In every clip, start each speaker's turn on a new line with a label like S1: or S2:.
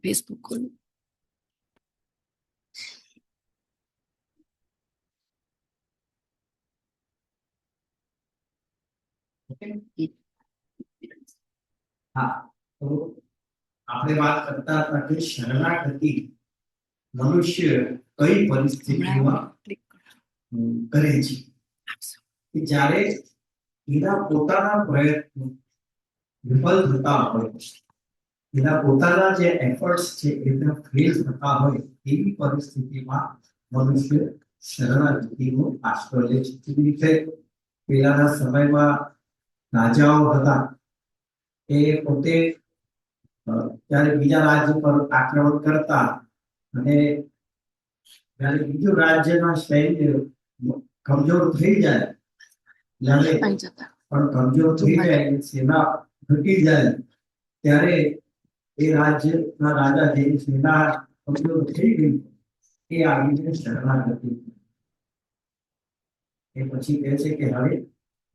S1: Facebook ખોલું.
S2: હા, તો આપણે વાત કરતા હતા કે શરણાગતિ મનુષ્ય કઈ પરિસ્થિતિમાં કરે છે કે જ્યારે એના પોતાના પ્રયત્નો વિફલ થતા હોય, એના પોતાના જે એફર્ટ્સ છે એના ફેલ થતા હોય એવી પરિસ્થિતિમાં મનુષ્ય શરણાગતિનો આશ્રય લે છે. જેવી રીતે પહેલાના સમયમાં રાજાઓ હતા એ પોતે જ્યારે બીજા રાજ્ય પર આક્રમણ કરતા અને જ્યારે બીજું રાજ્યના સૈન્ય કમજોર થઈ જાય, લડે પણ કમજોર થઈ જાય, સેના ઘટી જાય, ત્યારે એ રાજ્યના રાજા જેની સેના કમજોર થઈ ગઈ એ આવીને શરણાગતિ એ પછી કહે છે કે હવે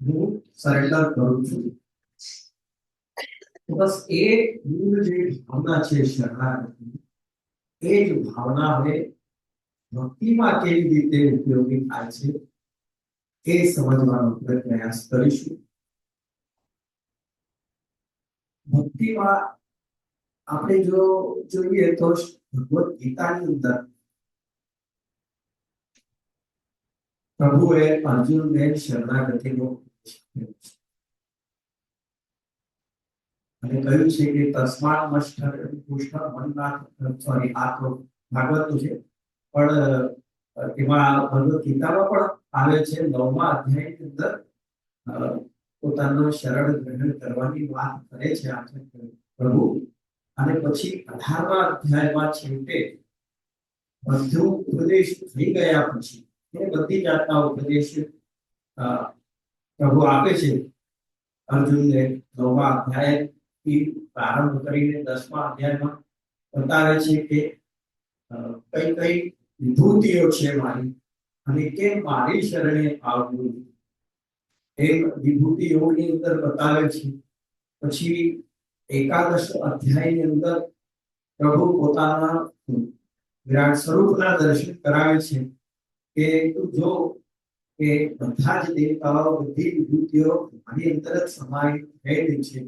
S2: હું સરેન્ડર કરું છું. બસ એ મૂળ જે ભાવના છે શરણાગતિ, એ જ ભાવના હવે ભક્તિમાં કેવી રીતે ઉપયોગી થાય છે એ સમજવાનો પ્રયાસ કરીશું. ભક્તિમાં આપણે જો જોઈએ તો ભગવદ ગીતાની અંદર પ્રભુએ અર્જુનને શરણાગતિનો અને કહ્યું છે કે તસ્માત મષ્ટ પુષ્ટ મનનાથ, સોરી આ તો ભાગવતનું છે, પણ એમાં ભગવદ ગીતામાં પણ આવે છે 9મા અધ્યાયની અંદર પોતાનો શરણ ગ્રહણ કરવાની વાત કરે છે પ્રભુ. અને પછી 18મા અધ્યાયમાં છેવટે બધું ઉપદેશ થઈ ગયા પછી એ બધી જાતના ઉપદેશ પ્રભુ આપે છે અર્જુનને. 9મા અધ્યાયથી પ્રારંભ કરીને 10મા અધ્યાયમાં બતાવે છે કે કઈ કઈ વિભૂતિઓ છે મારી અને કેમ મારી શરણે આવવું એ વિભૂતિઓની અંદર બતાવે છે. પછી 11 અધ્યાયની અંદર પ્રભુ પોતાના વિરાટ સ્વરૂપના દર્શન કરાવે છે કે તું જો કે બધા જ દેવતાઓ બધી વિભૂતિઓ મારી અંદર જ સમાઈ થયેલી છે.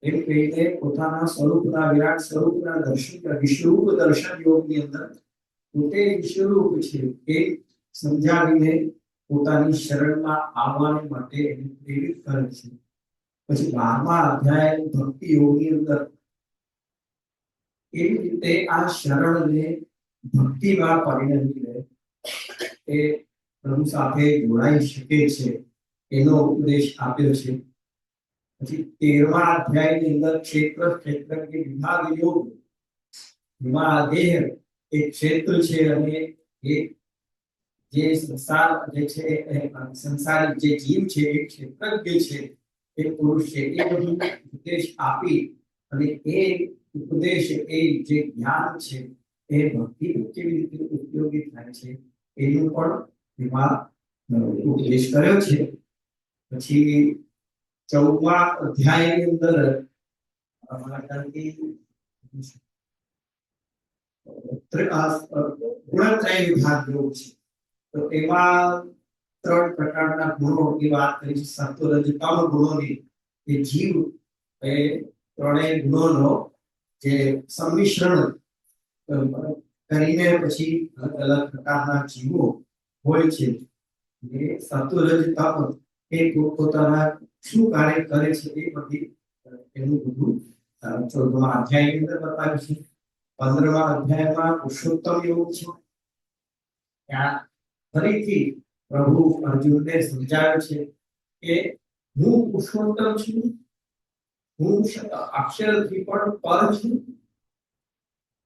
S2: એમ કહીને પોતાના સ્વરૂપના વિરાટ સ્વરૂપના દર્શન વિશ્વરૂપ દર્શન યોગની અંદર પોતે વિશ્વરૂપ છે એ સમજાવીને પોતાની શરણમાં આવવાને માટે એને પ્રેરિત કરે છે. પછી 12મા અધ્યાય ભક્તિ યોગની અંદર એવી રીતે આ શરણને ભક્તિમાં પરિણમી લે એ પ્રભુ સાથે જોડાઈ શકે છે એનો ઉપદેશ આપ્યો છે. પછી 13મા અધ્યાયની અંદર ક્ષેત્ર ક્ષેત્રજ્ઞ વિભાગ યોગ, એમાં દેહ એક ક્ષેત્ર છે અને એક જે સંસાર જે છે સંસારી જે જીવ છે એ ક્ષેત્રજ્ઞ છે, એ પુરુષ છે, એ બધું ઉપદેશ આપી અને એ ઉપદેશ એ જે જ્ઞાન છે એ ભક્તિ કેવી રીતે ઉપયોગી થાય છે એનું પણ એમાં ઉપદેશ કર્યો છે. પછી 14મા અધ્યાયની અંદર ગુણત્રય વિભાગ યોગ છે. તો એમાં 3 પ્રકારના ગુણોની વાત કરી છે. સત્વ રજ તમ ગુણોની એ જીવ એ ત્રણેય ગુણોનો જે સંમિશ્રણ કરીને પછી અલગ અલગ પ્રકારના જીવો હોય છે. એ સત્વ રજ તમ એ પોતાના શું કાર્ય કરે છે એ બધી એનું બધું 14મા અધ્યાયની અંદર બતાવ્યું છે. 15મા અધ્યાયમાં પુરુષોત્તમ યોગ છે. ત્યાં ફરીથી પ્રભુ અર્જુનને સમજાવે છે કે હું પુરુષોત્તમ છું, હું અક્ષરથી પણ પર છું,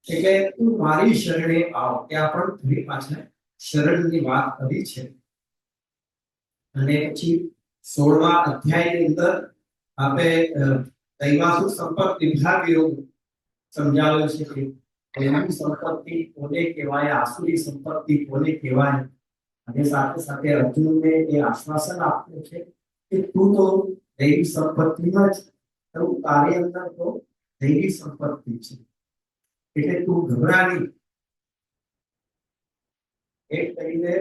S2: એટલે તું મારી શરણે આવ. ત્યાં પણ ફરી પાછળ શરણની વાત કરી છે. અને પછી 16મા અધ્યાયની અંદર આપણે દૈવાસુર સંપર્ક વિભાગ યોગ સમજાવ્યો છે કે દૈવી સંપત્તિ કોને કહેવાય, આસુરી સંપત્તિ કોને કહેવાય. અને સાથે સાથે અર્જુનને એ આશ્વાસન આપ્યું છે કે તું તો દૈવી સંપત્તિમાં જ તારી અંદર તો દૈવી સંપત્તિ છે. એટલે તું ગભરાની એક કરીને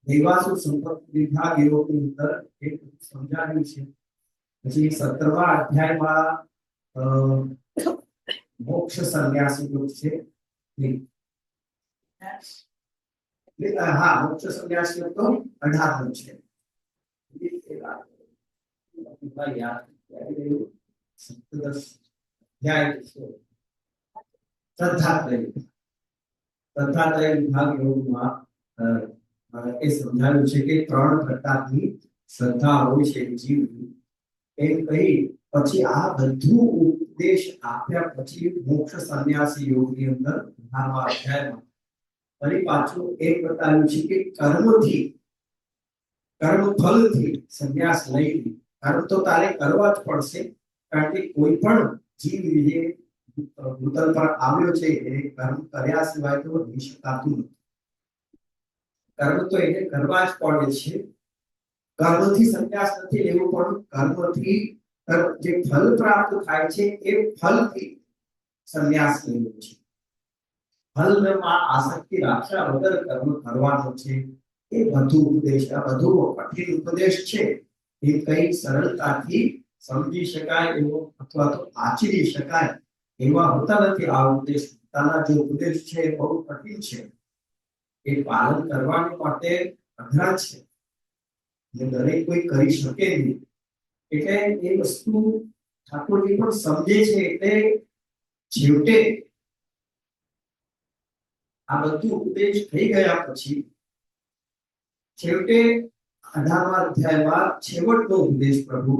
S2: દેવાસુર સંપત્તિ વિભાગ યોગની અંદર એક સમજાવ્યું છે. પછી 17મા અધ્યાયમાં મોક્ષ સંન્યાસ યોગ છે. હા, મોક્ષ સંન્યાસ યોગ તો 18મો છે. શ્રદ્ધાત્રય વિભાગ યોગમાં એ સમજાવ્યું છે કે 3 પ્રકારની શ્રદ્ધા હોય છે જીવની. એ કહી પછી આ બધું ઉપદેશ આપ્યા પછી મોક્ષ સંન્યાસી યોગની અંદર 18મા અધ્યાયમાં ફરી પાછું એક બતાવ્યું છે કે કર્મથી કર્મ ફલથી સંન્યાસ લઈ કર્મ તો તારે કરવા જ પડશે, કારણ કે કોઈ પણ જીવ જે ભૂતલ પર આવ્યો છે એ કર્મ કર્યા સિવાય તો રહી શકાતું નથી. કર્મ તો એને કરવા જ પડે છે. કર્મથી સંન્યાસ નથી લેવું, પણ કર્મથી જે ફલ પ્રાપ્ત થાય છે એ ફલથી સંન્યાસ લેવો છે. ફલમાં આસક્તિ રાખ્યા વગર કર્મ કરવાનો છે. એ બધું ઉપદેશ, આ બધું કઠિન ઉપદેશ છે એ કઈ સરળતાથી સમજી શકાય એવો અથવા તો આચરી શકાય એવા હોતા નથી. આ ઉપદેશ પોતાના જે ઉપદેશ છે એ બહુ કઠિન છે. એ પાલન કરવા માટે અઘરા છે, દરેક કોઈ કરી શકે નહીં. એટલે એ વસ્તુ ઠાકોરજી પણ સમજે છે. એટલે છેવટે આ બધું ઉપદેશ થઈ ગયા પછી છેવટે 18મા અધ્યાયમાં છેવટનો ઉપદેશ પ્રભુ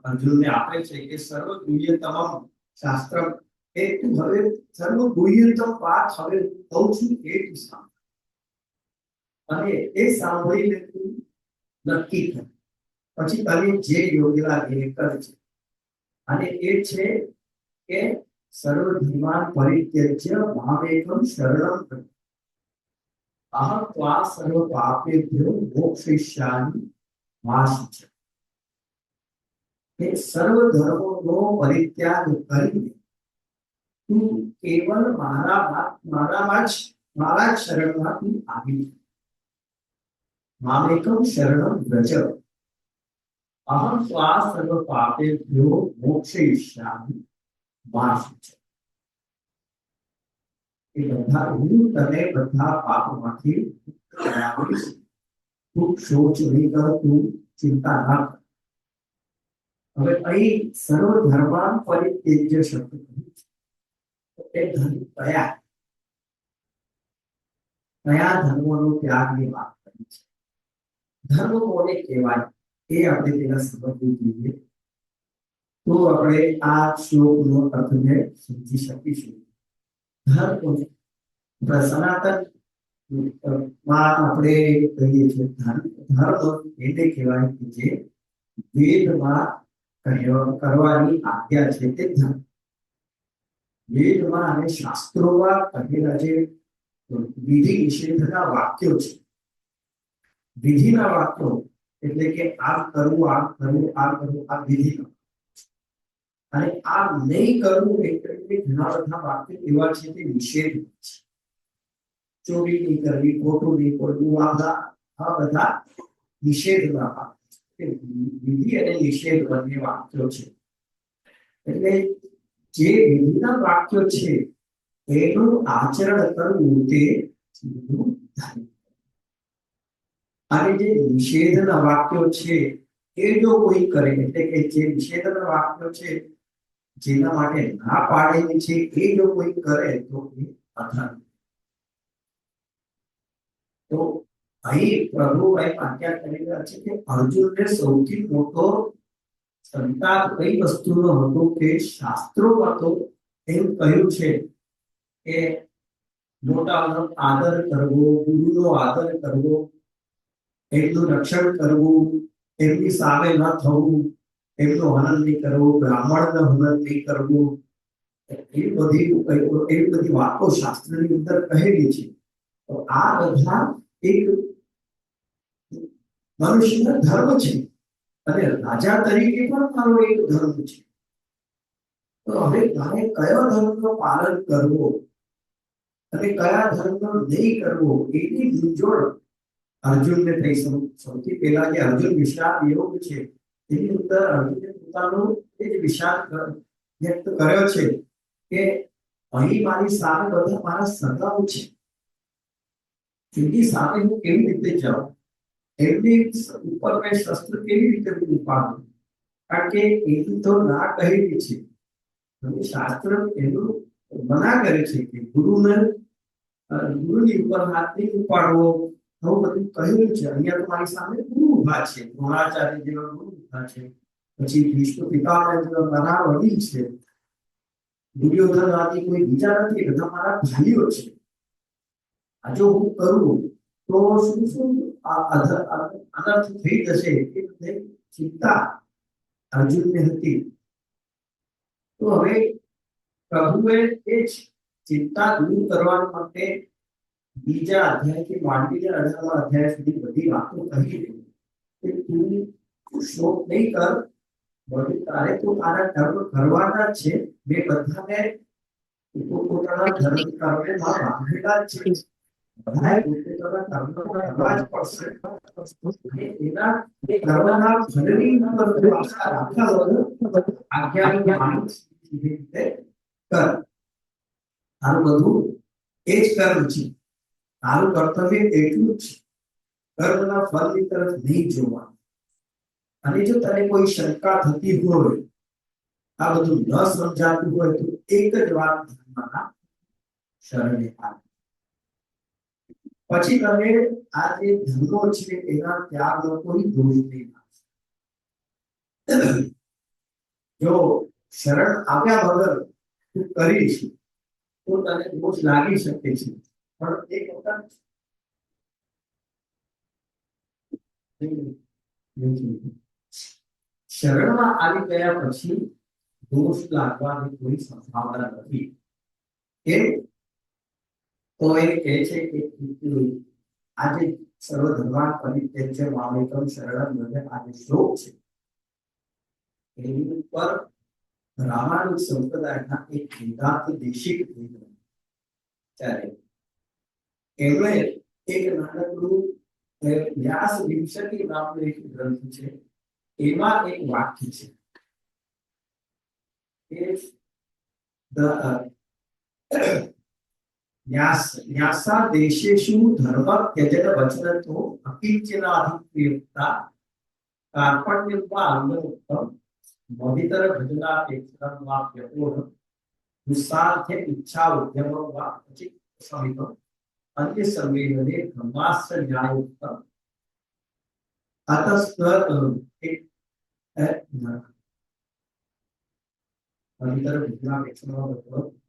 S2: અર્જુનને આપે છે કે સર્વ ગુહ્યતમ શાસ્ત્ર એ તું હવે સર્વ ગુહ્યતમ વાત હવે કહું છું એ તું સાંભળ, અને એ સાંભળીને તું નક્કી કર, પછી તને જે યોગ્ય લાગે એ કરજે. અને એ છે કે સર્વ ધર્માન પરિત્યજ્ય મામેકં શરણં વ્રજ અહં ત્વા સર્વ પાપેભ્યો મોક્ષયિષ્યામિ મા શુચિ. એ સર્વ ધર્મોનો પરિત્યાગ કરીને તું કેવલ મારામાં જ શરણમાં તું આવી જા. મામેકં શરણં વ્રજ અહં ત્વા સર્વ પાપેભ્યો મોક્ષયિષ્યામિ મા શુચિ. એ બધા હું તને બધા પાપમાંથી કરાવીશ. તું શોચ નહીં કર, તું ચિંતા ના કર. હવે અહીં સર્વ ધર્માન પરિત્યજ્ય શબ્દ એ ધર્મ કયા ધર્મોનો ત્યાગની વાત કરી છે. ધર્મ કોને કહેવાય એ આપણે તેના સમજવું જોઈએ, તો આપણે આ શ્લોકનો અર્થને સમજી શકીશું. ધર્મ સનાતન માં આપણે કહીએ છીએ ધર્મ એને કહેવાય કે જે વેદમાં કરવાની આજ્ઞા છે તે ધર્મ. વેદમાં અને શાસ્ત્રોમાં કહેલા જે વિધિ નિષેધના વાક્યો છે, વિધિના વાક્યો એટલે કે આમ કરવું, આમ કરવું, આમ કરવું, આ વિધિના. અને આ નહીં કરવું એટલે ઘણા બધા વાક્યો એવા છે તે નિષેધ છે. ચોરી નહીં કરવી, ખોટું નહીં બોલવું, આ બધા નિષેધના વાક્યો છે. વિધિ અને નિષેધ બંને વાક્યો છે. એટલે જે વિધિના વાક્યો છે એનું આચરણ કરવું તે ધર્મ. અને જે નિષેધના વાક્યો છે એ જો કોઈ કરે, એટલે કે જે નિષેધના વાક્યો છે જેના માટે ના પાડેલી છે એ જો કોઈ કરે તો એ અધર્મ. તો અહીં પ્રભુ આજ્ઞા કરી રહ્યા છે કે અર્જુનને સૌથી મોટો સંતાપ કઈ વસ્તુનો હતો કે શાસ્ત્રોમાં તો એમ કહ્યું છે કે મોટાનો આદર કરવો, ગુરુનો આદર કરવો, એમનું રક્ષણ કરવું, એમની સામે ન થવું, એમનો હનન નહીં કરવું, બ્રાહ્મણનો હનન નહીં કરવું, એવી બધી વાતો શાસ્ત્રની અંદર કહેલી છે. તો આ બધા એક મનુષ્યનો ધર્મ છે, અને રાજા તરીકે પણ મારો એક ધર્મ છે. તો હવે તારે કયો ધર્મનું પાલન કરવો અને કયા ધર્મનો નહીં કરવો એની મૂંઝવણ અર્જુનને થઈ. સૌથી પહેલા જે અર્જુન વિષાદ યોગ છે એની અંદર અર્જુને પોતાનો એ જ વિષાદ વ્યક્ત કર્યો છે કે અહીં મારી સામે બધા મારા સગાઓ છે, એમની સામે હું કેવી રીતે જાઉં, એમની ઉપર મેં શસ્ત્ર કેવી રીતે ઉપાડું, કારણ કે એની તો ના કહેલી છે. શાસ્ત્ર એનું મના કરે છે કે ગુરુની ઉપર હાથ નહીં ઉપાડવો. આવું બધું કહ્યું છે. અહીંયા તો મારી સામે ગુરુ ઉભા છે, દ્રોણાચાર્ય જેવા ગુરુ ઉભા છે, પછી ભીષ્મ પિતામહ જેવા મારા વડીલ છે, દુર્યોધન આદિ કોઈ બીજા નથી, બધા મારા ભાઈઓ છે. આ જો હું કરું તો શું શું અનર્થ થઈ જશે એ બધી ચિંતા અર્જુનને હતી. તો હવે પ્રભુએ એ જ ચિંતા દૂર કરવા માટે બીજા અધ્યાયથી માંડીને 18મા અધ્યાય સુધી બધી વાતો કહી રહી કે તું શોક નહીં કર, બધું તારે તો તારા કર્મ કરવાના જ છે. મેં બધાને પોતાના ધર્મ કર્મે બાંધેલા જ છે. બધાએ પોતાના કર્મ કરવા જ પડશે. અને એના એ કર્મના ફળની ઉપર આશા રાખ્યા વગર આજ્ઞાનું પાલન સીધી રીતે કર. તારું બધું એ જ કર્મ છે. તારું કર્તવ્ય એટલું જ છે, કર્મના ફળની તરફ નહીં જોવાનું. અને જો તને કોઈ શંકા થતી હોય, આ બધું ન સમજાતું હોય, તો એક જ વાત ધર્મના શરણે આવ. પછી તમે આ જે ધર્મો છે એના ત્યાગનો કોઈ દોષ નહીં લાગશે. જો શરણ આવ્યા વગર તું કરીશ તો તને દોષ લાગી શકે છે, પણ એક વખત શરણમાં આવી ગયા પછી દોષ લાગવાની કોઈ સંભાવના નથી. કેમ? તો એ કહે છે કે આજે સર્વ ધર્માન પરિત્યજ્ય મામેકમ શરણમ વ્રજ આ જે શ્લોક છે એની ઉપર રામાનુજ સંપ્રદાયના એક વેદાંત દેશિક ત્યારે એમણે એક નાનકડું વ્યાસ વિંશતિ નામનું એક ગ્રંથ છે, એમાં એક વાક્ય છે ન્યાસા દેશેષુ ધર્મ ત્યજન વચનતો અકિંચનાધિક્રિયતા કાર્પણ્યમ વા અંગમુક્તમ મવિતર ભજનાપેક્ષિતમ વા વ્યપોહ નિસ્વાર્થે ઈચ્છા ઉદ્યમમ વા અચિત સમિતમ અન્ય સંવેદને ધર્માસ્ત્ર ન્યાયોક્તમ અતસ્ત मवितर विद्यापेक्षणो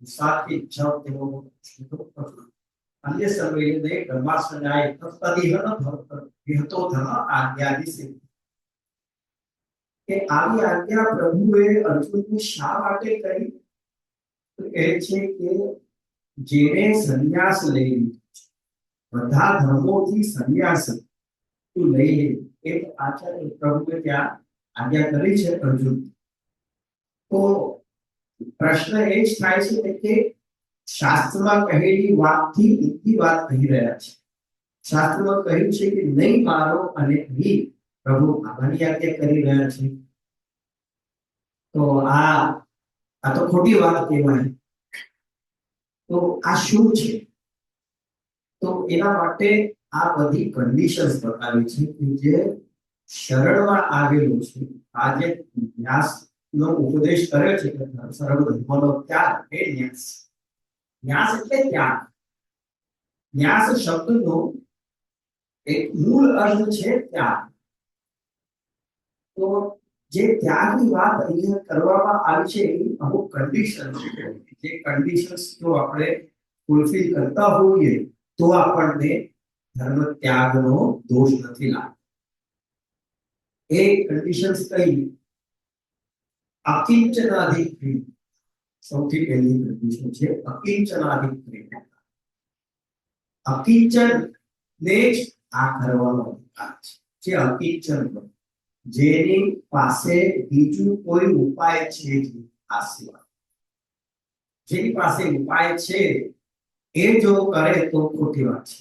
S2: विसाति इच्छाओ अन्य संवेदने धर्माश्रयाय तत्पदिहन विहतो धर्म आज्ञादि से કે આવી આજ્ઞા પ્રભુએ અર્જુનને શા માટે કરી? તો કહે છે કે જેને સંન્યાસ લઈ લીધો છે, બધા ધર્મોથી સંન્યાસ તું લઈ લે, એ આચાર્ય પ્રભુએ ત્યાં આજ્ઞા કરી છે અર્જુન. તો પ્રશ્ન એ જ થાય છે કે શાસ્ત્રમાં કહેલી વાતથી ઊંધી વાત કહી રહ્યા છે. શાસ્ત્રમાં કહ્યું છે કે નહીં મારો અને અહીં પ્રભુ આની આજ્ઞા કરી રહ્યા છે, તો આ તો ખોટી વાત કહેવાય. તો આ શું છે? તો એના માટે આ બધી કન્ડિશન્સ બતાવી છે કે જે શરણમાં આવેલું છે. આ જે ન્યાસ નો ઉપદેશ કર્યો છે કે સર્વ ધર્મનો ત્યાગ એ ન્યાસ. ન્યાસ એટલે ત્યાગ. ન્યાસ શબ્દનો એક મૂળ અર્થ છે ત્યાગ. તો જે ત્યાગની વાત અહીંયા કરવામાં આવી છે એની અમુક કન્ડિશન છે. જે કન્ડિશન્સ જો આપણે ફૂલફિલ કરતા હોઈએ તો આપણને ધર્મ ત્યાગનો દોષ નથી લાગતો. એ કન્ડિશન્સ કઈ? અકિંચનાધિક્રિય સૌથી પહેલી કન્ડિશન છે અકિંચનાધિક્રિય. અકિંચન ને જ આ કરવાનો અધિકાર છે. જે અકિંચન, જેની પાસે બીજું કોઈ ઉપાય છે જ આ સિવાય, જેની પાસે ઉપાય છે એ જો કરે તો ખોટી વાત છે.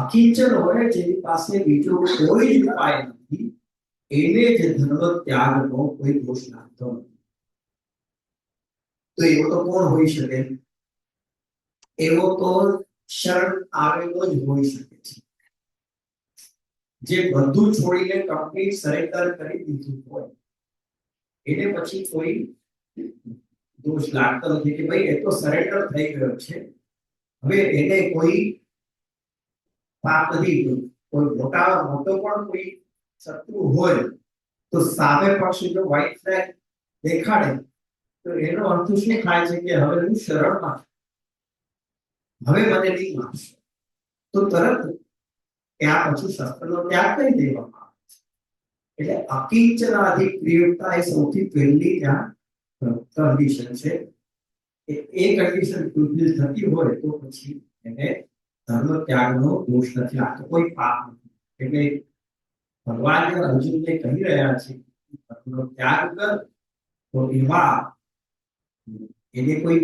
S2: અકિંચન હોય જેની પાસે બીજો કોઈ જ ઉપાય નથી, એને જ ધર્મ ત્યાગનો કોઈ દોષ લાગતો નથી. તો એવો તો કોણ હોઈ શકે? એવો તો શરણ આવેલો જ હોઈ શકે છે, જે બધું છોડીને કંપની સરેન્ડર કરી દીધું હોય, એને પછી કોઈ દોષ લાગતો નથી કે ભાઈ એ તો સરેન્ડર થઈ ગયો છે, હવે એને કોઈ પાપ નથી. કોઈ મોટો પણ કોઈ શત્રુ હોય તો સામે પક્ષ જો વ્હાઇટ ફ્લેગ દેખાડે તો એનો અર્થ શું થાય છે કે હવે હું શરણમાં છું, હવે મને નહીં મારશે, તો તરત ત્યાં પછી શસ્ત્રનો ત્યાગ કરી દેવામાં આવે છે. એટલે અકિંચનાધિ પ્રિયતા એ સૌથી પહેલી ત્યાં કન્ડિશન છે. એ કન્ડિશન ફૂલફિલ થતી હોય તો પછી એને ધર્મ ત્યાગનો દોષ નથી લાગતો, કોઈ પાપ નથી. એટલે ભગવાન અર્જુનને કહી રહ્યા છે ધર્મનો ત્યાગ કર, તો એમાં એને કોઈ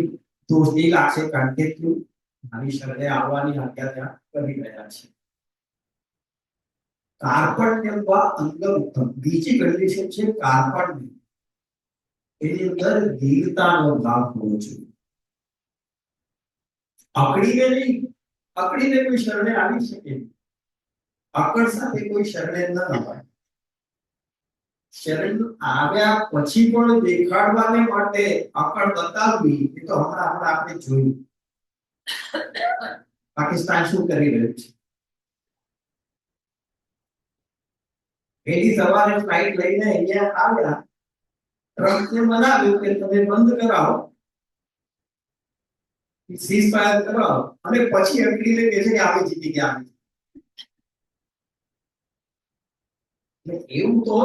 S2: દોષ નહીં લાગશે, કારણ કે તું મારી શરણે આવવાની આજ્ઞા ત્યાં કરી રહ્યા છે. કાર્પણ્યમ વા અંગમુક્તમ, બીજી કન્ડિશન છે કાર્પણ્ય. એની અંદર વીરતાનો ભાવ હોવો જોઈએ. અકડીને નહીં, અકડીને કોઈ શરણે આવી શકે, અકડ સાથે કોઈ શરણે ન અપાય. શરણ આવ્યા પછી પણ દેખાડવાને માટે અકડ બતાવવી, એ તો હમણાં આપણે જોયું પાકિસ્તાન શું કરી રહ્યું છે. એની સવારે ફ્લાઇટ લઈને અહીંયા આવ્યા, ટ્રમ્પને મનાવ્યું કે તમે બંધ કરાવો, સીઝ ફાયર કરાવો, અને પછી અકડીને કહે છે કે આપણે જીતી ગયા. એવું તો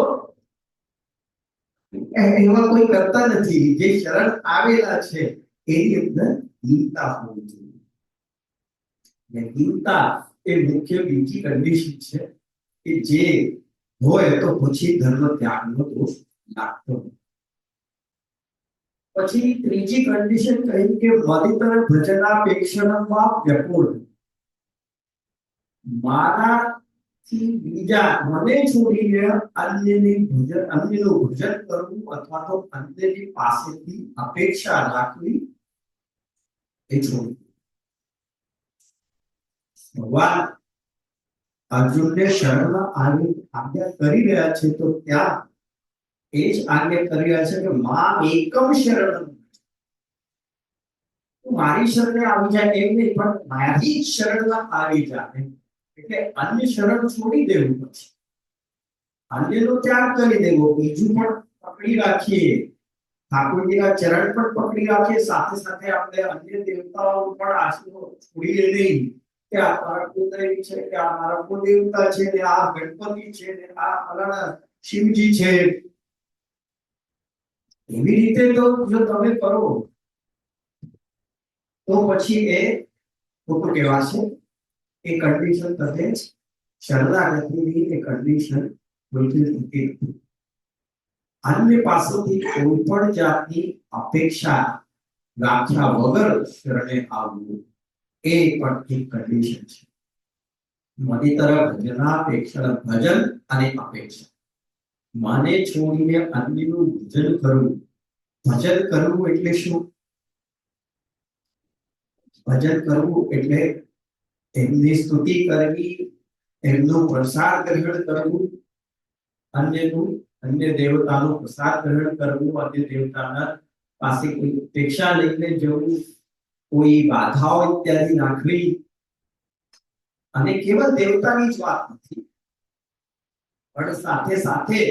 S2: એવા કોઈ કરતા નથી. જે શરણ આવેલા છે એની અંદર હીનતા હોવી જોઈએ. હીનતા એ મુખ્ય બીજી કન્ડિશન છે કે જે હોય તો પછી ધર્મ ત્યાગનો દોષ લાગતો નથી. પછી ત્રીજી કન્ડિશન કહી કે મદિતર ભજનાપેક્ષણમાં વ્યાકુળ, મારાથી બીજા મને છોડીને અન્યનું ભજન કરવું અથવા તો અન્યની પાસેથી અપેક્ષા રાખવી એ છોડવું. ભગવાન અર્જુનને શરણમાં આજ્ઞા કરી રહ્યા છે, તો ત્યાં એ જ આજ્ઞા કરી રહ્યા છે કે માં એકમ શરણ, મારી શરણે આવી જાય એમ નહીં, પણ મારી જ શરણમાં આવી જાય. એટલે અન્ય શરણ છોડી દેવું, પછી અન્યનો ત્યાગ કરી દેવો, બીજું પણ પકડી રાખીએ, ઠાકોરજીના ચરણ પણ પકડી રાખીએ, સાથે સાથે આપણે અન્ય દેવતાઓ પણ આશીર્વાદ છોડીએ નહીં કે આ મારા કુળદેવી છે, કે આ મારા કુળદેવતા છે, ને આ ગણપતિ છે, ને આ ફલાણા શિવજી છે. એવી રીતે તો જો તમે કરો તો પછી એ ખોટું કહેવાશે. એ કન્ડિશન તમે શરણાગતિની એ કન્ડિશન ફૂલફિલ થતી નથી. અન્ય પાસેથી કોઈ પણ જાતની અપેક્ષા રાખ્યા વગર શરણે આવવું એ પણ એક કન્ડિશન છે. મદિતર ભજનાપેક્ષણ, ભજન અને અપેક્ષા. મને છોડીને અન્યનું ભજન કરવું. ભજન કરવું એટલે શું? ભજન કરવું એટલે એમની સ્તુતિ કરવી, એમનો પ્રસાદ ગ્રહણ કરવું, અન્ય દેવતાનો પ્રસાદ ગ્રહણ કરવું, અન્ય દેવતાના પાસે કોઈ અપેક્ષા લઈને જવું, કોઈ બાધાઓ ઇત્યાદિ રાખવી. અને કેવલ દેવતાની જ વાત નથી, પણ સાથે સાથે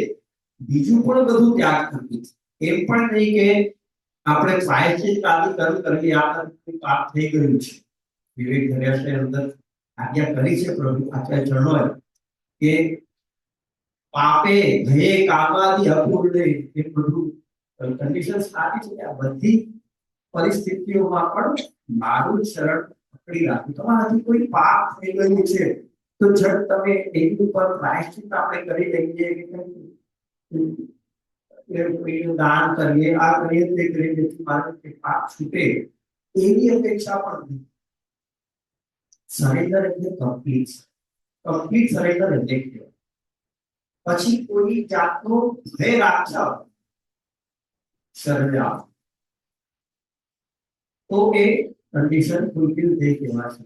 S2: બીજું પણ બધું ત્યાગ કરવું. એમ પણ નહીં કે આપણે પ્રાયશ્ચિત આદિ કર્મ કરીએ, આપણે પાપ થઈ ગયું છે. વિવેક ધર્યાશ્રય અંદર આજ્ઞા કરી છે પ્રભુ આચાર્ય ચરણોએ કે પાપે ભયે કામાદિ અપૂર્ણે, એ બધું કન્ડિશન્સ આપી છે કે આ બધી પરિસ્થિતિઓમાં પણ મારું શરણ પકડી રાખવું. તમારાથી કોઈ પાપ થઈ ગયું છે તો જબ તમે એની ઉપર પ્રાયશ્ચિત આપણે કરી લઈએ કે કોઈનું દાન કરીએ, આ કરીએ, તે કરીએ, જેથી મારું પાપ છૂટે, એવી અપેક્ષા પણ નથી. સરેન્ડર એટલે કમ્પ્લીટ સરેન્ડર એટલે કહેવાય. પછી કોઈ જાતનો ભય રાખ્યા સરેન્ડર તો એ કંડિશન ફૂલફિલ થઈ કહેવાશે.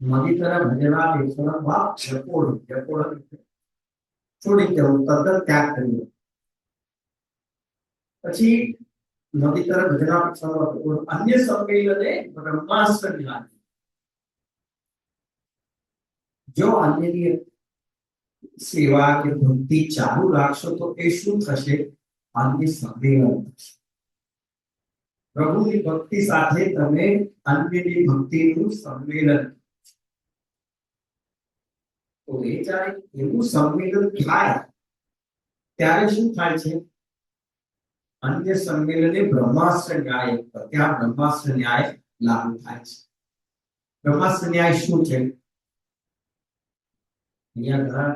S2: મદી તરફ ભજના દેશોના બાપ જપોડ છોડી દેવું, તદ્દન ત્યાગ કર્યો. પછી નદી તરફ ભજના અન્ય સંમેલને બ્રહ્માસ્ત્ર જ્ઞાન. જો અન્યની સેવા કે ભક્તિ ચાલુ રાખશો તો એ શું થશે? અન્ય સંમેલન થશે. પ્રભુની ભક્તિ સાથે તમે અન્યની ભક્તિનું સંમેલન. તો એ જ્યારે એવું સંમેલન થાય ત્યારે શું થાય છે? અન્ય સંમેલને બ્રહ્માસ્ત્ર ન્યાય, ત્યાં બ્રહ્માસ્ત્ર ન્યાય લાગુ થાય છે. બ્રહ્માસ્ત્ર ન્યાય શું છે? અહીંયા ઘણા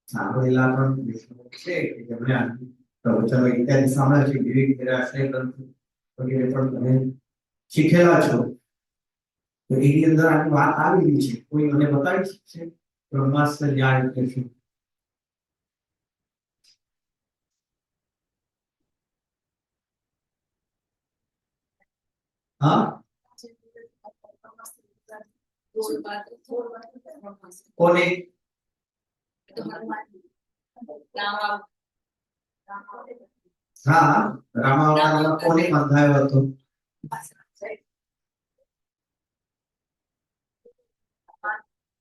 S2: સાંભળેલા પણ છે કે જેમણે પ્રવચનો ઇત્યાદિ સાંભળ્યા છે, વિવેક નિરાશ્રય ગ્રંથ વગેરે પણ તમે શીખેલા છો. તો એની અંદર આની વાત આવેલી છે. કોઈ મને બતાવી શકશે બ્રહ્માસ્ત્ર ન્યાય એટલે શું? હા, કોને? હા, રામાવતારમાં કોને બંધાયો હતો?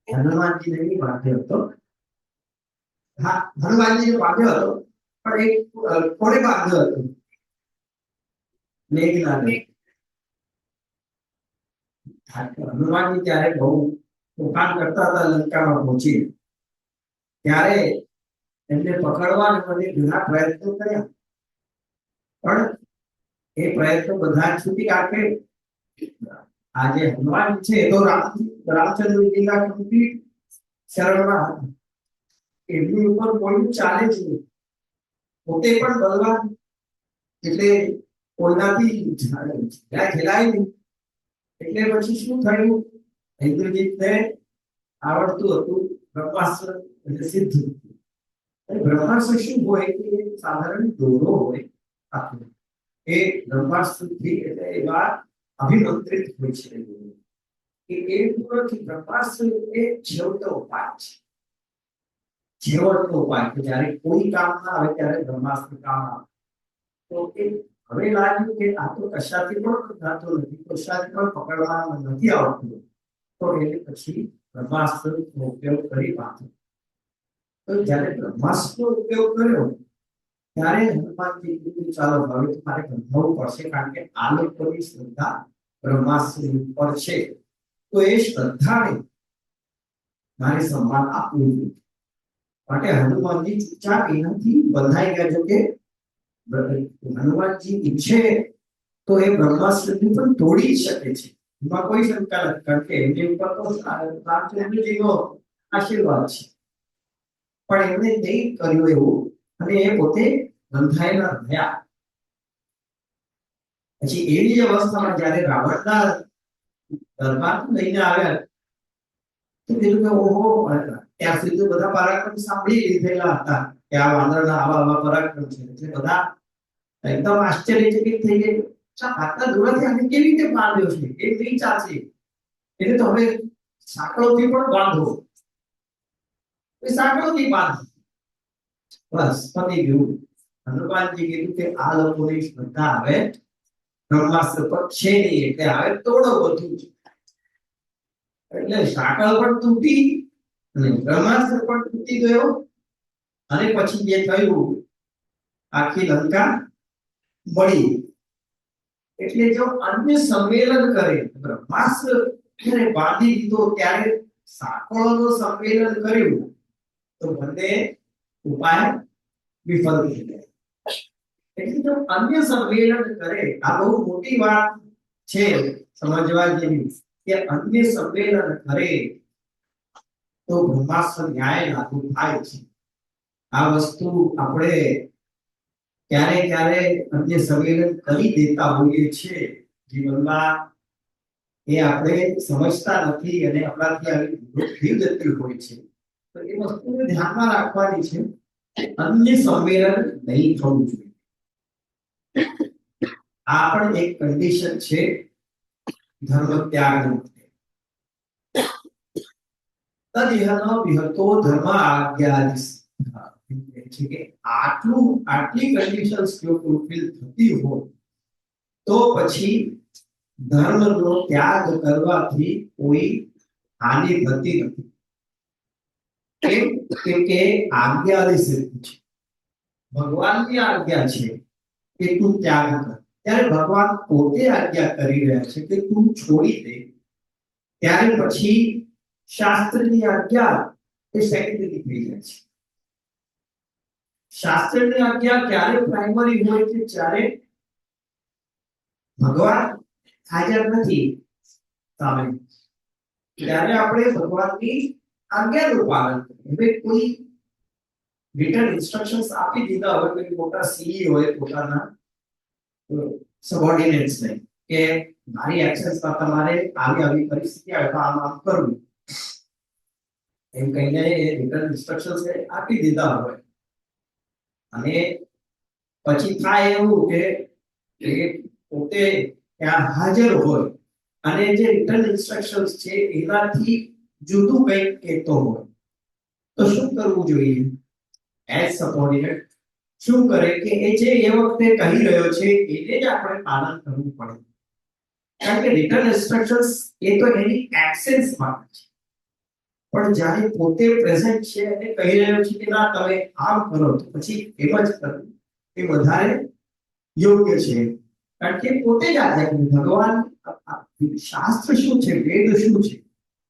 S2: હનુમાનજી ને બાંધ્યો હતો. હા, હનુમાનજી ને બાંધ્યો હતો, પણ એ કોને બાંધ્યો હતો? મેઘનાદે. હનુમાનજી ત્યારે બહુ તોફાન કરતા હતા લંકામાં પહોંચી, ત્યારે એમને પકડવા માટે ઘણા પ્રયત્નો કર્યા, પણ એ પ્રયત્નો બધા છૂટી આખે આજે હનુમાન છે તો રામચંદ્રજીના કમ્પ્લીટ શરણમાં હતા. એમની ઉપર કોઈ ચાલે છે, પોતે પણ બલવાન, એટલે કોઈનાથી ખેલાય નહીં. એટલે પછી શું થયું? ઇન્દ્રજીતને આવડતું હતું બ્રહ્માસ્ત્ર, એટલે સિદ્ધ. બ્રહ્માસ્ત્ર શું હોય કે સાધારણ દોરો હોય આખો, એ બ્રહ્માસ્ત્રથી એટલે એવા અભિમંત્રિત હોય છે કે એ દોરોથી બ્રહ્માસ્ત્ર એ છેવટો ઉપાય છે. છેવટનો ઉપાય કે જ્યારે કોઈ કામ ના આવે ત્યારે બ્રહ્માસ્ત્ર કામ આવે. તો એ હવે લાગ્યું કે આ તો કશાથી પણ થતો નથી, કશાથી પણ પકડવામાં નથી આવતું, તો એને પછી બ્રહ્માસ્ત્રનો ઉપયોગ કરી પાછો. તો જ્યારે બ્રહ્માસ્ત્રનો ઉપયોગ કર્યો ત્યારે હનુમાનજી કીધું ચાલો હવે તમારે બંધાવવું પડશે, કારણ કે આ લોકોની શ્રદ્ધા બ્રહ્માસ્ત્ર ઉપર છે, તો એ શ્રદ્ધાને મારે સન્માન આપવું જોઈએ. માટે હનુમાનજી ચૂપચાપ એનાથી બંધાઈ ગયા. જો કે હનુમાનજી ઈચ્છે તો એ બ્રહ્માસ્ત્રને પણ તોડી શકે છે, એમાં કોઈ શંકા નથી, કારણ કે એમની ઉપર તો રામચંદ્રજીનો આશીર્વાદ છે. પણ એમણે નહીં કર્યું એવું, અને એ પોતે બંધાયેલા રહ્યા. પછી એવી અવસ્થામાં જ્યારે રાવણના દરબારથી લઈને આવ્યા તો કીધું કે ઓહો, ત્યાં સુધી બધા પરાક્રમ સાંભળી લીધેલા હતા કે આ વાનરના આવા આવા પરાક્રમ છે, એટલે બધા એકદમ આશ્ચર્યચકિત થઈ ગયા. આટલા દૂરથી આને કેવી રીતે બાંધ્યો છે? એ નહીં ચાલશે, એટલે તો હવે સાંકળોથી પણ બાંધો. એ સાંકળોથી બાંધો, બસ પતી ગયું. હનુમાનજી કીધું કે આ લોકોની શ્રદ્ધા હવે બ્રહ્માસ્ત્ર પર છે નહીં, એટલે હવે તોડો બધું. એટલે સાંકળ પણ તૂટી અને બ્રહ્માસ્ત્ર પણ તૂટી ગયો. અને પછી જે થયું, આખી લંકા બળી. એટલે જો અન્ય સંમેલન કરે, બ્રહ્માસ્ત્ર બાંધી દીધો ત્યારે સાંકળોનું સંમેલન કર્યું તો બંને ઉપાય વિફળ થઈ ગયા. એટલે જો અન્ય સંમેલન કરે, આ બહુ મોટી વાત છે સમજવા જેવી, કે અન્ય સંમેલન કરે તો બ્રહ્માસ્ત્ર ન્યાય લાગુ થાય છે. આ વસ્તુ આપણે ક્યારે ક્યારે અન્ય સંમેલન કરી દેતા હોઈએ છીએ, જીવનમાં એ આપણે સમજતા નથી અને આપણાથી આવી ભૂલો થઈ જતી હોય છે, તો એ વસ્તુને ધ્યાનમાં રાખવાની છે. અન્ય સંમેલન નહીં થવું જોઈએ. આ પણ એક કન્ડિશન છે ધર્મ ત્યાગ માટે. તદિહનો વિહતો ધર્મ આજ્ઞાદિ છે કે આટલી કન્ડિશન્સ જો ફૂલફિલ થતી હોય તો પછી ધર્મનો ત્યાગ કરવાથી કોઈ હાનિ થતી નથી. કેમ કે આજ્ઞાની સિદ્ધિ છે, ભગવાનની આજ્ઞા છે કે તું ત્યાગ કર. ત્યારે ભગવાન પોતે આજ્ઞા કરી રહ્યા છે કે તું છોડી દે. ત્યારે પછી શાસ્ત્રની આજ્ઞા એ સેકન્ડરી થઈ જાય છે. શાસ્ત્રની આજ્ઞા ક્યારે પ્રાઇમરી હોય છે? જ્યારે ભગવાન હાજર નથી સામે, ત્યારે આપણે ભગવાનની આજ્ઞાનું પાલન કરીએ. હવે કોઈ રિટર્ન ઇન્સ્ટ્રક્શન્સ આપી દીધા હોય, કોઈ મોટા સીઈ હોય પોતાના સબોર્ડિનેટ્સને કે મારી એક્શન્સમાં તમારે આવી પરિસ્થિતિ આવે તો આમ કરવું, એમ કહીને રિટર્ન ઇન્સ્ટ્રક્શન્સ આપી દીધા હોય અને પછી થાય એવું કે પોતે ત્યાં હાજર હોય અને જે રિટર્ન ઇન્સ્ટ્રક્શન્સ છે એનાથી જુદું કંઈક કહેતો હોય, તો શું કરવું જોઈએ? એઝ સબોર્ડિનેટ શું કરે કે એ જે એ વખતે કહી રહ્યો છે એને જ આપણે પાલન કરવું પડે. કારણ કે રિટર્ન ઇન્સ્ટ્રક્શન્સ એ તો એની એક્સેન્સ માટે છે, પણ જ્યારે પોતે પ્રેઝન્ટ છે અને કહી રહ્યો છે કે ના તમે આમ કરો, તો પછી એમ જ કરવું એ વધારે યોગ્ય છે. કારણ કે પોતે જ આજ્ઞા કરી. ભગવાન શાસ્ત્ર શું છે? વેદ શું છે?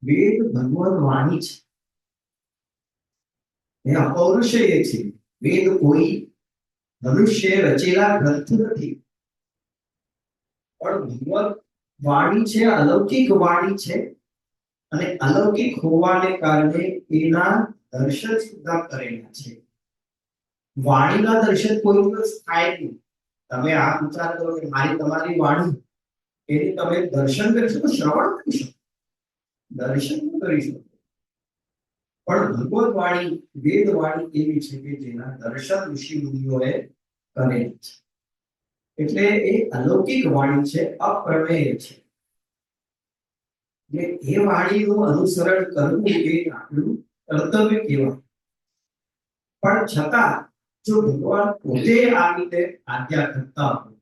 S2: વેદ ભગવાન વાણી છે, એ અપૌરુષેય છે. વેદ કોઈ મનુષ્ય રચેલા ગ્રંથ નથી, પણ ભગવાન વાણી છે, અલૌકિક વાણી છે. અને અલૌકિક હોવાને કારણે એના દર્શન સુદ્ધા કરેલા છે. વાણીના દર્શન કોઈ દિવસ થાય નહીં. તમે આ વિચાર કરો કે મારી તમારી વાણી એની તમે દર્શન કરી શકો, શ્રવણ કરી શકો, દર્શન કરી શકો, પણ ભગવદ વાણી વેદ વાણી એવી છે કે જેના દર્શન ઋષિ મુનિઓએ કરેલ છે. એટલે એ અલૌકિક વાણી છે, અપ્રમેય છે. એ વાણીનું અનુસરણ કરવું એ આપણું કર્તવ્ય કહેવાય. પણ છતાં જો ભગવાન પોતે આ રીતે આજ્ઞા કરતા હોય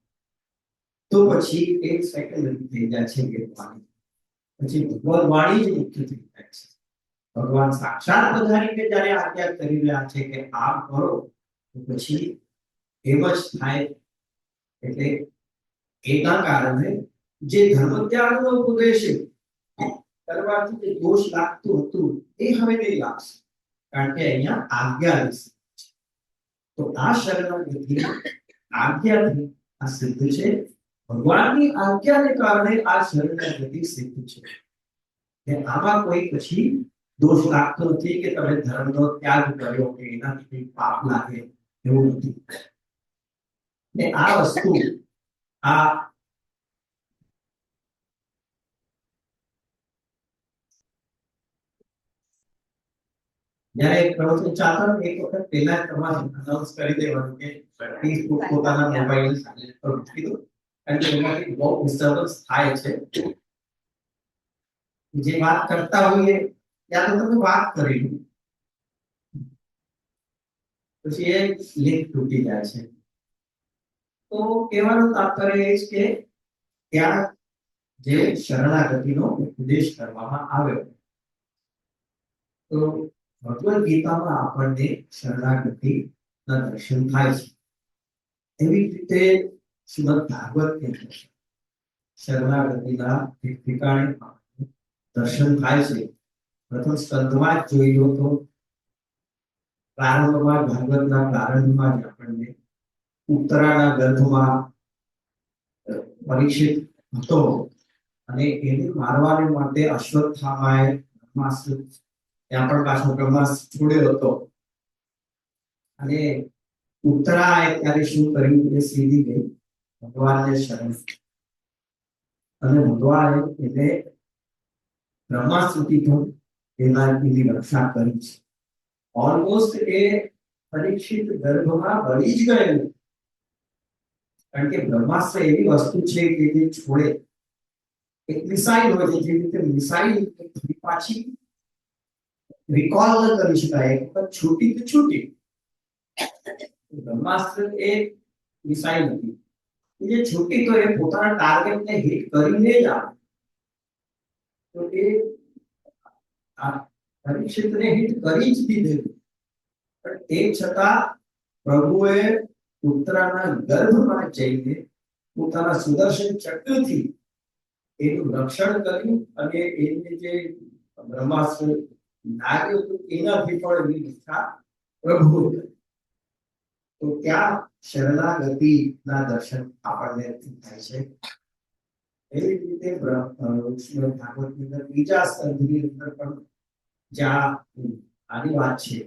S2: તો પછી એક સેકન્ડરી થઈ જાય છે કે વાણી, પછી ભગવાન વાણી જ મુખ્ય થઈ જાય છે. ભગવાન સાક્ષાત પધારીને જ્યારે આજ્ઞા કરી રહ્યા છે કે આમ કરો, તો પછી એમ જ થાય. એટલે એના કારણે જે ધર્મ ત્યાગનો ઉપદેશ કરવાથી જે દોષ લાગતું હતું એ હવે નહીં લાગશે, કારણ કે અહીંયા આજ્ઞા છે. તો આ શરણાગતિ આજ્ઞાથી આ સિદ્ધ છે. ભગવાનની આજ્ઞાને કારણે આ શરણાગતિ સિદ્ધ છે. આમાં કોઈ પછી દોષ લાગતો નથી કે તમે ધર્મનો ત્યાગ કર્યો કે એનાથી પાપ લાગે, એવું નથી. ને આ વસ્તુ આ જ્યારે પ્રવચન ચાલતો એક વખત પહેલા તમારે અનાઉન્સ કરી દેવાનું કે ફેસબુક પોતાના મોબાઈલ સાઇલેન્ટ પર મૂકી દો, કારણ કે એમાંથી બહુ ડિસ્ટર્બન્સ થાય છે. જે વાત કરતા હોઈએ ત્યાં તો તમે વાત કરી લો, પછી એ લિંક તૂટી જાય છે. તો કહેવાનું તાત્પર્ય એ છે કે ત્યાં જે શરણાગતિનો ઉપદેશ કરવામાં આવ્યો, તો ભગવદ ગીતામાં આપણને શરણાગતિના દર્શન થાય છે. એવી રીતે શ્રીમદ ભાગવત કે શરણાગતિના એક ઠેકાણે દર્શન થાય છે. પ્રથમ સ્કંદમાં જ જોઈ લો તો પ્રારંભમાં ભાગવતના પ્રારંભમાં જ આપણને ઉત્તરાના ગ્રંથમાં પરીક્ષિત હતો અને એને મારવાને માટે અશ્વત્થામાએ બ્રહ્માસ્ત્ર, ત્યાં પણ પાછો બ્રહ્માસ્ત્ર છોડ્યો હતો અને ઉત્તરાએ ત્યારે શું કર્યું કે સીધી ગઈ ભગવાનને શરણ. અને ભગવાને એને બ્રહ્માસ્ત્રથી પણ એની રક્ષા કરી છે. ઓલમોસ્ટ એ પરીક્ષિત ગર્ભમાં બળી જ ગયેલું, કારણ કે બ્રહ્માસ્ત્ર એવી વસ્તુ છે કે જે છોડે એક મિસાઇલ હોય છે, જે રીતે મિસાઇલ પાછી રિકોલ ન કરી શકાય, એક વખત છૂટી તો છૂટી. બ્રહ્માસ્ત્ર એ મિસાઇલ હતી, જે છૂટી તો એ પોતાના ટાર્ગેટને હિટ કરીને જ આવે. તો એ આ પરીક્ષિતને હિટ કરી જ દીધેલું, પણ તે છતાં પ્રભુએ પુત્રના ગર્ભમાં જઈને પોતાના સુદર્શન ચક્રથી એનું રક્ષણ કર્યું, અને એને જે બ્રહ્માસ્ત્ર લાગ્યું હતું એનાથી પણ એની રક્ષા પ્રભુએ કરી. તો ત્યાં શરણાગતિના દર્શન આપણને થાય છે. એવી રીતે શ્રીમદ ભાગવતની અંદર બીજા સ્કંધની અંદર પણ જ્યાં આની વાત છે,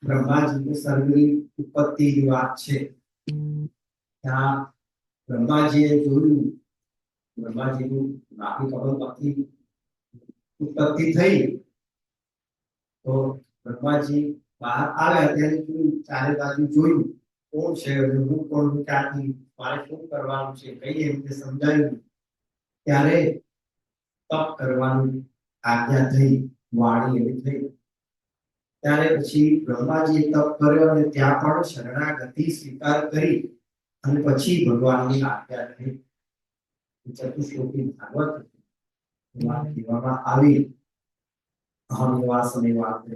S2: બ્રહ્માજીની સર્વની ઉત્પત્તિની વાત છે, ત્યાં બ્રહ્માજીએ જોયું, બ્રહ્માજીનું નાભિ કમળમાંથી ઉત્પત્તિ થઈ, તો બ્રહ્માજી બહાર આવ્યા ત્યારે જોયું, ચારે બાજુ જોયું કોણ છે, હું કોણ, ક્યાંથી, મારે શું કરવાનું છે, કઈ રીતે સમજાયું. ત્યારે તપ કરવાની આજ્ઞા થઈ, વાણી એવી થઈ. ત્યારે પછી બ્રહ્માજીએ તપ કર્યો અને ત્યાં પણ શરણાગતિ સ્વીકાર કરી, અને પછી ભગવાનની આજ્ઞા થઈ. ચતુશ્લોકી ભાગવત કહેવામાં આવી, અહમ નિવાસને વાતે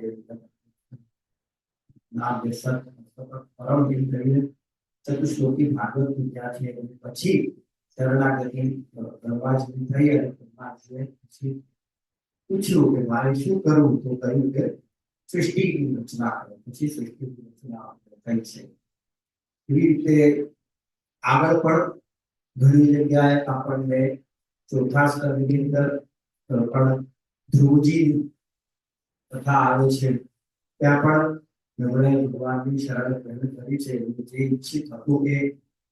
S2: નામ દેશક પરમ દિન કરીને ચતુશ્લોકી ભાગવત ત્યાં છે. પછી શરણાગતિ બ્રહ્માજી થઈ, અને બ્રહ્માજીએ પછી પૂછ્યું કે મારે શું કરવું, તો કહ્યું કે સૃષ્ટિની રચના કરો. પછી સૃષ્ટિની રચના થઈ છે. એવી રીતે આગળ પણ ઘણી જગ્યાએ આપણને ચોથા સ્કંદની અંદર પણ ધ્રુવજી કથા આવે છે. ત્યાં પણ એમણે ભગવાનની શરણ ગ્રહણ કરી છે. જે ઈચ્છિત હતું એ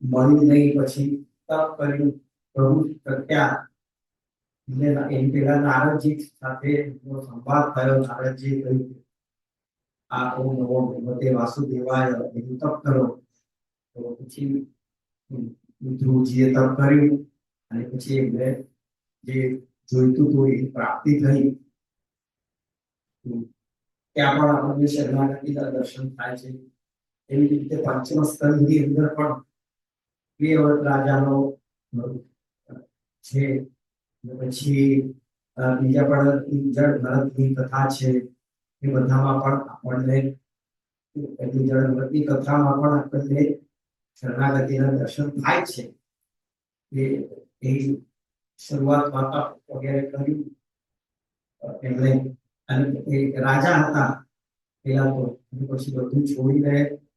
S2: મળ્યું નહીં, પછી તપ કર્યું, પ્રભુ પ્રત્યા એની પેલા નારદજી સાથે સંવાદ થયો. નારદજી કહ્યું આ ઓમ નમો ભગવતે વાસુદેવાય એનું તપ કરો. તો પછી ધ્રુવજીએ તપ કર્યું, અને પછી એમને જે જોઈતું હતું એ પ્રાપ્તિ થઈ. ત્યાં પણ આપણને શરણાગતિના દર્શન થાય છે. એવી રીતે પંચમ સ્કંદની અંદર પણ પ્રિયવ્રત રાજાનો છે, પછી બીજા પણ જળ ભરતની કથા છે. એ બધામાં પણ આપણને જળ ભરતની કથામાં પણ આપણને શરણાગતિના દર્શન થાય છે. એ શરૂઆતમાં વગેરે કર્યું એમણે, અને એ રાજા હતા પેલા તો, પછી બધું છોડીને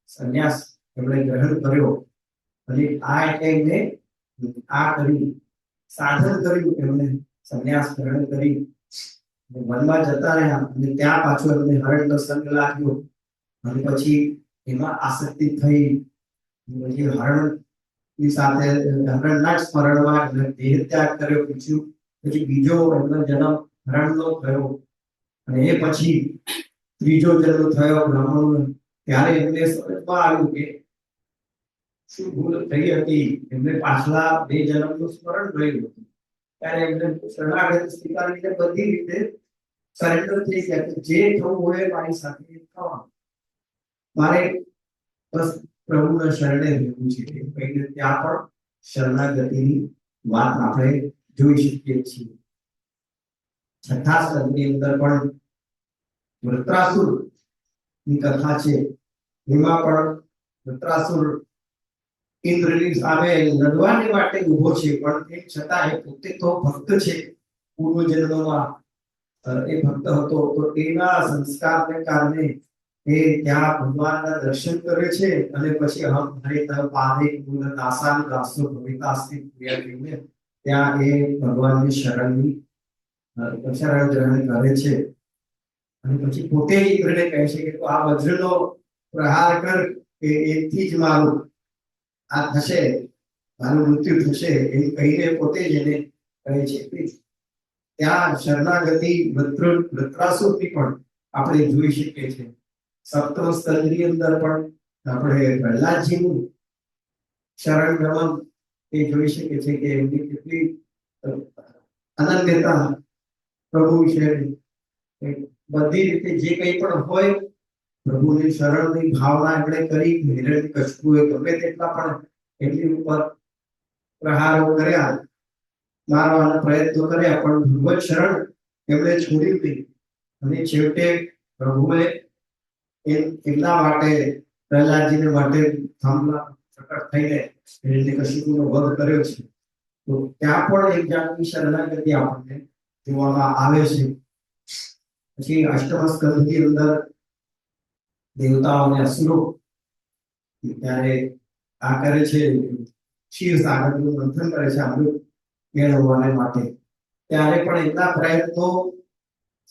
S2: સંન્યાસ એમણે ગ્રહણ કર્યો. અને આ એટલે એમને આ કર્યું, સાધન કર્યું, એમણે સંન્યાસ ગ્રહણ કરી વનમાં જતા રહ્યા. અને ત્યાં પાછો એમને હરણનો સંગ લાગ્યો, અને પછી એમાં આસક્તિ થઈ. પછી હરણની સાથે હરણના જ સ્મરણમાં એમને દેહ ત્યાગ કર્યો. પછી બીજો એમનો જન્મ હરણનો થયો, અને એ પછી ત્રીજો જન્મ થયો બ્રાહ્મણનો. ત્યારે એમને સમજમાં આવ્યું કે શું ભૂલ થઈ હતી. એમને પાછલા 2 જન્મનું સ્મરણ રહ્યું હતું. ત્યારે એમને શરણાગતિ સ્વીકારીને બધી રીતે સરેન્ડર થઈ ગયા કે જે થવું હોય મારી સાથે થવાનું, મારે બસ પ્રભુના શરણે રહેવું છે. કહીને ત્યાં પણ શરણાગતિની વાત આપણે જોઈ શકીએ છીએ. છઠ્ઠા સ્કંદની અંદર પણ વૃત્રાસુર ની કથા છે. એમાં પણ વૃત્રાસુર ઇન્દ્રની સામે લડવાને માટે ઉભો છે, પણ તેમ છતાં એ પોતે તો ભક્ત છે. પૂર્વ જન્મમાં એ ભક્ત હતો, તો એના સંસ્કારને કારણે એ ત્યાં ભગવાનના દર્શન કરે છે. અને પછી હમ હરે તવ પાદે કુલ દાસાન દાસો ભવિતાસ્તિ પ્રિયને ત્યાં એ ભગવાનની શરણની શરણ ગ્રહણ કરે છે. અને પછી પોતે ઇન્દ્રને કહે છે કે આ વજ્રનો પ્રહાર કર, કે એથી જ મારું આ થશે, મારું મૃત્યુ થશે. એ કહીને પોતે જ એને કહે છે કે ત્યાં શરણાગતિ વૃત્રાસુરની પણ આપણે જોઈ શકીએ છીએ. સપ્તમ સ્કંદની અંદર પણ આપણે પ્રહલાદજીનું શરણ ગમન એ જોઈ શકીએ છીએ કે એમની કેટલી અનન્યતા પ્રભુ વિશે બધી રીતે જે કંઈ પણ હોય પ્રભુની શરણની ભાવના એમણે કરી. હિરણ્યકશિપુએ ગમે તેટલા પણ એમની ઉપર પ્રહારો કર્યા, મારવાના પ્રયત્નો કર્યા, પણ ભગવત શરણ એમણે છોડી નહીં. અને છેવટે પ્રભુએ એમના માટે પ્રહલાદજીને માટે થાંભલા પ્રકટ થઈને હિરણ્યકશિપુનો વધ કર્યો છે. તો ત્યાં પણ એક જાતની શરણાગતિ આપણને જોવામાં આવે છે. પછી અષ્ટમ સ્કંદની અંદર દેવતાઓ અને અસુરો ત્યારે આ કરે છે, ક્ષીર સાગરનું મંથન કરે છે અમૃત મેળવવાને માટે. ત્યારે પણ એમના પ્રયત્નો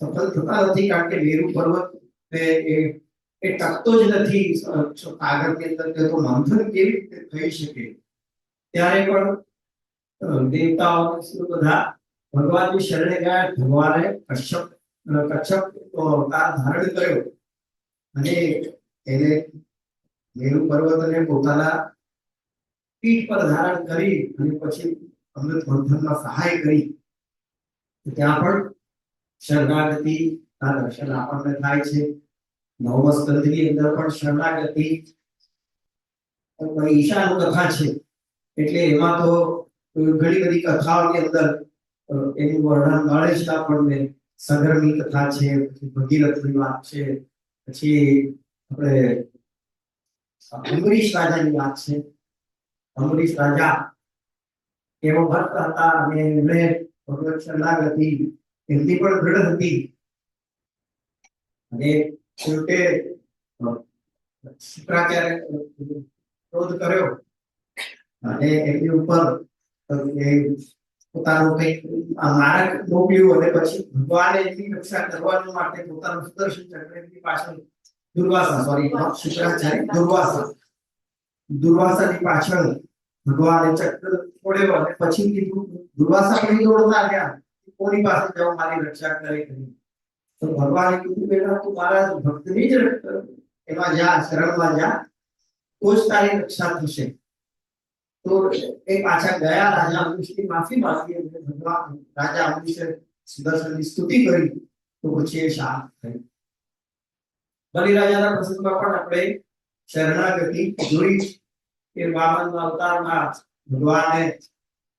S2: સફળ થતા નથી, કારણ કે મેરુ પર્વત એ ટકતો જ નથી સાગરની અંદર, તો મંથન કેવી રીતે થઈ શકે. ત્યારે પણ દેવતાઓ બધા ભગવાનની શરણે ગયા. ભગવાને કશ્યપ અવતાર ધારણ કર્યો અને એને મેરુ પર્વતને પોતાના પીઠ પર ધારણ કરી અને પછી અમૃત મંથનમાં સહાય કરી. ત્યાં પણ શરણાગતિના દર્શન આપણને થાય છે. નવમ સ્કંદની અંદર પણ શરણાગતિ ઈશાનું કથા છે, એટલે એમાં તો ઘણી બધી કથાઓની અંદર એનું વર્ણન મળે છે આપણને. સગરની કથા છે, પછી ભગીરથની વાત છે, પછી આપણે અંબરીશ રાજાની વાત છે. અંબરીશ રાજા એવો ભક્ત હતા અને એમણે ભગવત શરણાગતિ એમની પણ દ્રઢ હતી. અને છેવટે શુક્રાચાર્ય ક્રોધ કર્યો અને એમની ઉપર પોતાનું કંઈક મારક મોકલ્યું અને પછી ભગવાને એમની રક્ષા કરવા માટે પોતાનું સુદર્શન ચક્ર એમની પાછળ દુર્વાસાની પાછળ ભગવાને ચક્ર છોડ્યો અને પછી કીધું, દુર્વાસા પણ દોડતા ગયા, કોની પાસે જાઓ મારી રક્ષા કરે. તો ભગવાને કીધું, બેટા તું મારા ભક્તની જ એમાં જા, શરણમાં જા, તો જ તારી રક્ષા થશે. તો એ પાછા ગયા. રાજા અંબરીશની માફી માંગી અને ભગવાન રાજા અંબરીશે સુદર્શનની સ્તુતિ કરી. તો પછી એ શાંત થઈ. બલિરાજાના પ્રસંગમાં પણ આપણે શરણાગતિ જોઈ કે વામન અવતારમાં ભગવાને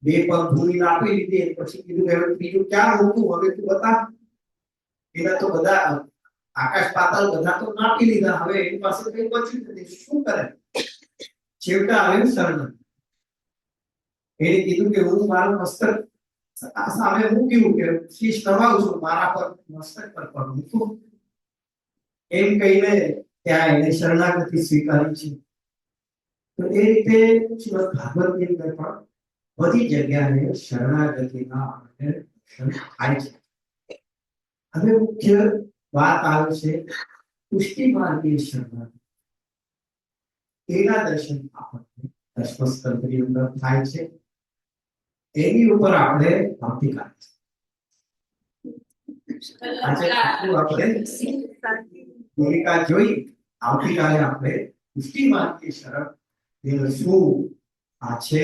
S2: બે પગ ભૂમિને આપી લીધી, પછી કીધું હવે બીજું ક્યાં મૂકું, હવે તું બતા. એના તો બધા આકાશ પાતાળ બધા તો નાપી લીધા, હવે એની પાસે કઈ બચ્યું નથી, શું કરે. છેવટે આવ્યું શરણ. એને કીધું કે હું મારું મસ્તક સામે મૂક્યું કે શીશ નવાવું છું, મારા પર મસ્તક પર પગ મૂકું. એમ કહીને ત્યાં એને શરણાગતિ સ્વીકારી છે. તો એ રીતે શ્રીમદ ભાગવતની અંદર પણ બધી જગ્યાએ શરણાગતિના થાય છે. હવે મુખ્ય વાત આવે છે પુષ્ટિ માર્ગીય શરણાગતિ. એના દર્શન આપણને દસમ સ્કંદની અંદર થાય છે. એની ઉપર આપણે આવતીકાલે ભૂમિકા જોઈ. આવતીકાલે આપણે પુષ્ટિ માર્ગીય શરણ શું આ છે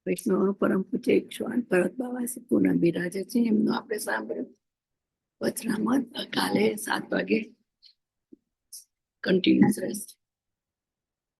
S1: વૈષ્ણવ પરમ પૂજ્ય 108 ભરત બાબા પૂર્ણ બિરાજે છે. એમનું આપણે સાંભળ્યું વચનામૃત કાલે 7 વાગે કન્ટિન્યુઅસ રહેશે.